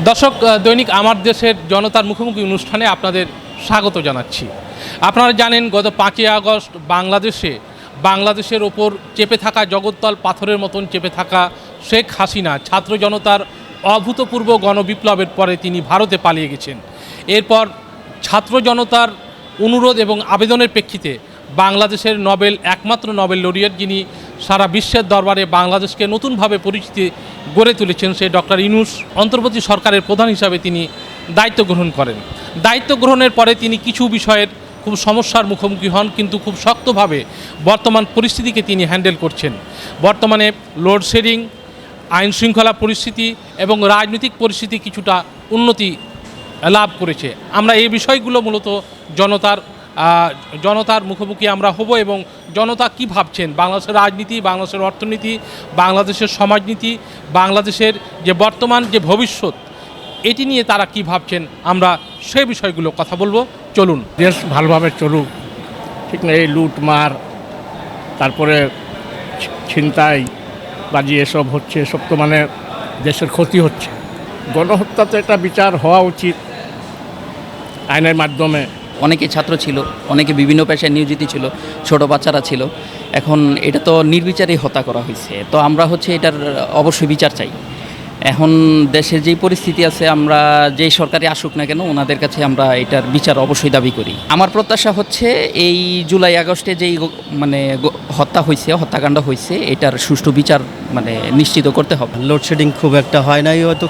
দর্শক, দৈনিক আমার দেশের জনতার মুখোমুখি অনুষ্ঠানে আপনাদের স্বাগত জানাচ্ছি। আপনারা জানেন গত 5ই আগস্ট বাংলাদেশের ওপর চেপে থাকা জগদ্দল পাথরের মতন চেপে থাকা শেখ হাসিনা ছাত্র জনতার অভূতপূর্ব গণবিপ্লবের পরে তিনি ভারতে পালিয়ে গেছেন। এরপর ছাত্র জনতার অনুরোধ এবং আবেদনের প্রেক্ষিতে বাংলাদেশের একমাত্র নোবেল লরিয়েট যিনি সারা বিশ্বের দরবারে বাংলাদেশকে নতুনভাবে পরিচিতি গড়ে তুলেছেন, সে ডক্টর ইউনূস অন্তর্বর্তী সরকারের প্রধান হিসাবে তিনি দায়িত্ব গ্রহণ করেন। দায়িত্ব গ্রহণের পরে তিনি কিছু বিষয়ের খুব সমস্যার মুখোমুখি হন, কিন্তু খুব শক্তভাবে বর্তমান পরিস্থিতিকে তিনি হ্যান্ডেল করছেন। বর্তমানে লোডশেডিং, আইন শৃঙ্খলা পরিস্থিতি এবং রাজনৈতিক পরিস্থিতি কিছুটা উন্নতি লাভ করেছে। আমরা এই বিষয়গুলো মূলত জনতার মুখোমুখি আমরা হব এবং জনতা কি ভাবছেন বাংলাদেশের রাজনীতি, বাংলাদেশের অর্থনীতি, বাংলাদেশের সমাজনীতি, বাংলাদেশের যে বর্তমান যে ভবিষ্যৎ, এটি নিয়ে তারা কি ভাবছেন, আমরা সেই বিষয়গুলো কথা বলবো। চলুন। দেশ ভালোভাবে চলুক, ঠিক না? এই লুটমার, তারপরে ছিনতাই বাজি এসব হচ্ছে, এসব তো মানে দেশের ক্ষতি হচ্ছে। গণহত্যা তো একটা বিচার হওয়া উচিত আইনের মাধ্যমে। অনেকে ছাত্র ছিল, অনেকে বিভিন্ন পেশায় নিয়োজিত ছিল, ছোট বাচ্চারা ছিল। এখন এটা তো নির্বিচারেই হত্যা করা হয়েছে, তো আমরা এটার অবশ্যই বিচার চাই। এখন দেশের যেই পরিস্থিতি আছে, আমরা যেই সরকারি আসুক না কেন, ওনাদের কাছে আমরা এটার বিচার অবশ্যই দাবি করি। আমার প্রত্যাশা এই জুলাই আগস্টে যেই হত্যাকাণ্ড হয়েছে, এটার সুষ্ঠু বিচার নিশ্চিত করতে হবে। লোডশেডিং খুব একটা হয় নাই, হয়তো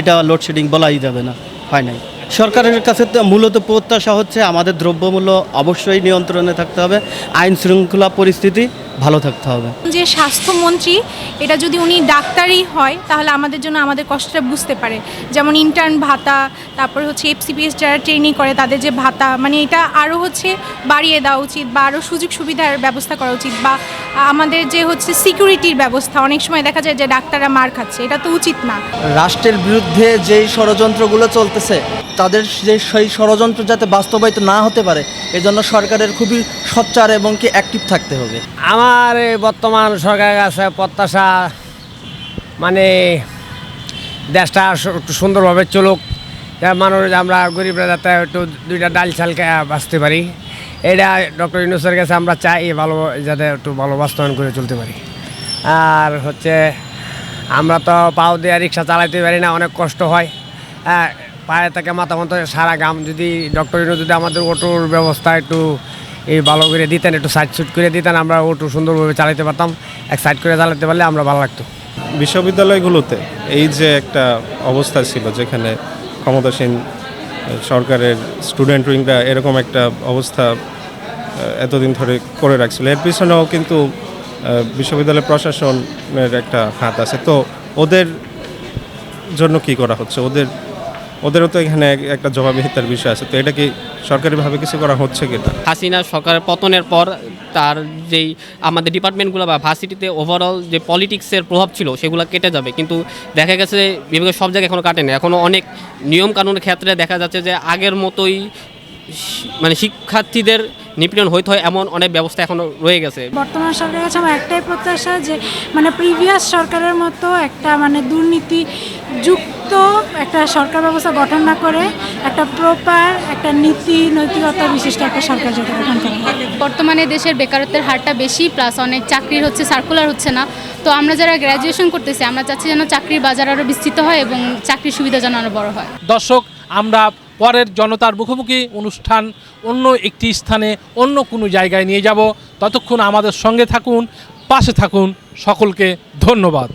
এটা লোডশেডিং বলাই যাবে না, হয় নাই। সরকারের কাছে মূলত প্রত্যাশা হচ্ছে আমাদের দ্রব্যমূল্য অবশ্যই নিয়ন্ত্রণে থাকতে হবে, আইন শৃঙ্খলা পরিস্থিতি ভালো থাকতে হবে। যে স্বাস্থ্যমন্ত্রী, এটা যদি উনি ডাক্তারই হয় তাহলে আমাদের জন্য আমাদের কষ্টটা বুঝতে পারে। যেমন ইন্টার্ন ভাতা, তারপরে এফসিপিএস যারা ট্রেনিং করে তাদের যে ভাতা, এটা আরও বাড়িয়ে দেওয়া উচিত, বা আরও সুযোগ সুবিধার ব্যবস্থা করা উচিত, বা আমাদের যে সিকিউরিটির ব্যবস্থা। অনেক সময় দেখা যায় যে ডাক্তাররা মার খাচ্ছে, এটা তো উচিত না। রাষ্ট্রের বিরুদ্ধে যেই ষড়যন্ত্রগুলো চলতেছে, তাদের সেই ষড়যন্ত্র যাতে বাস্তবায়িত না হতে পারে, এজন্য সরকারের খুবই সোচ্চার এবং অ্যাক্টিভ থাকতে হবে। আমার বর্তমান সরকারের কাছে প্রত্যাশা দেশটা একটু সুন্দরভাবে চলুক, মানুষ আমরা গরিবরা যাতে একটু দুইটা ডাল চাল বাঁচতে পারি। এটা ডক্টর ইউনূসের কাছে আমরা চাই, ভালো যাতে একটু ভালো বাস্তবায়ন করে চলতে পারি। আর আমরা তো পাও দিয়ে রিক্সা চালাইতে পারি না, অনেক কষ্ট হয়। পায়ে থেকে মাথা মতো সারা গাম। যদি ডক্টর ইউনূস যদি আমাদের অটোর ব্যবস্থা একটু ভালো করে দিতেন, একটু সাইড সুট করে দিতেন, আমরা অটো সুন্দরভাবে চালাতে পারতাম। এক সাইড করে চালাতে পারলে আমরা ভালো লাগতো। বিশ্ববিদ্যালয়গুলোতে এই যে একটা অবস্থা ছিল, যেখানে ক্ষমতাসীন সরকারের স্টুডেন্ট উইংরা এরকম একটা অবস্থা এতদিন ধরে করে রাখছিল, এর পিছনেও কিন্তু বিশ্ববিদ্যালয় প্রশাসনের একটা হাত আছে। তো ওদের জন্য কি করা হচ্ছে? ওদেরও তো এখানে একটা জবাবদিহিতার বিষয় আছে। তো এটা কি সরকারিভাবে কিছু করা হচ্ছে কিনা? হাসিনা সরকারের পতনের পর তার যেই আমাদের ডিপার্টমেন্টগুলো বা ভার্সিটিতে ওভারঅল যে পলিটিক্সের প্রভাব ছিল, সেগুলো কেটে যাবে, কিন্তু দেখা গেছে বিভাগের সব জায়গায় এখনও কাটেনি। এখনও অনেক নিয়মকানুনের ক্ষেত্রে দেখা যাচ্ছে যে আগের মতোই শিক্ষার্থীদের নিপীড়ন হইতে হয়, এমন অনেক ব্যবস্থা এখনও রয়ে গেছে। বর্তমান সরকারের কাছে আমার একটাই প্রত্যাশা যে প্রিভিয়াস সরকারের মতো একটা দুর্নীতিযুক্ত একটা সরকার ব্যবস্থা গঠন না করে একটা প্রপার একটা নৈতিকতা বিশিষ্ট একটা সরকার যাতে গঠন করা হয়। বর্তমানে দেশের বেকারত্বের হারটা বেশি, প্লাস অনেক চাকরির সার্কুলার হচ্ছে না। তো আমরা যারা গ্র্যাজুয়েশন করতেছি, আমরা চাচ্ছি যেন চাকরির বাজার আরও বিস্তৃত হয় এবং চাকরির সুবিধা যেন আরও বড় হয়। দর্শক, আমরা পরের জনতার মুখোমুখি অনুষ্ঠান অন্য একটি স্থানে, অন্য কোনো জায়গায় নিয়ে যাব। ততক্ষণ আমাদের সঙ্গে থাকুন, পাশে থাকুন। সকলকে ধন্যবাদ।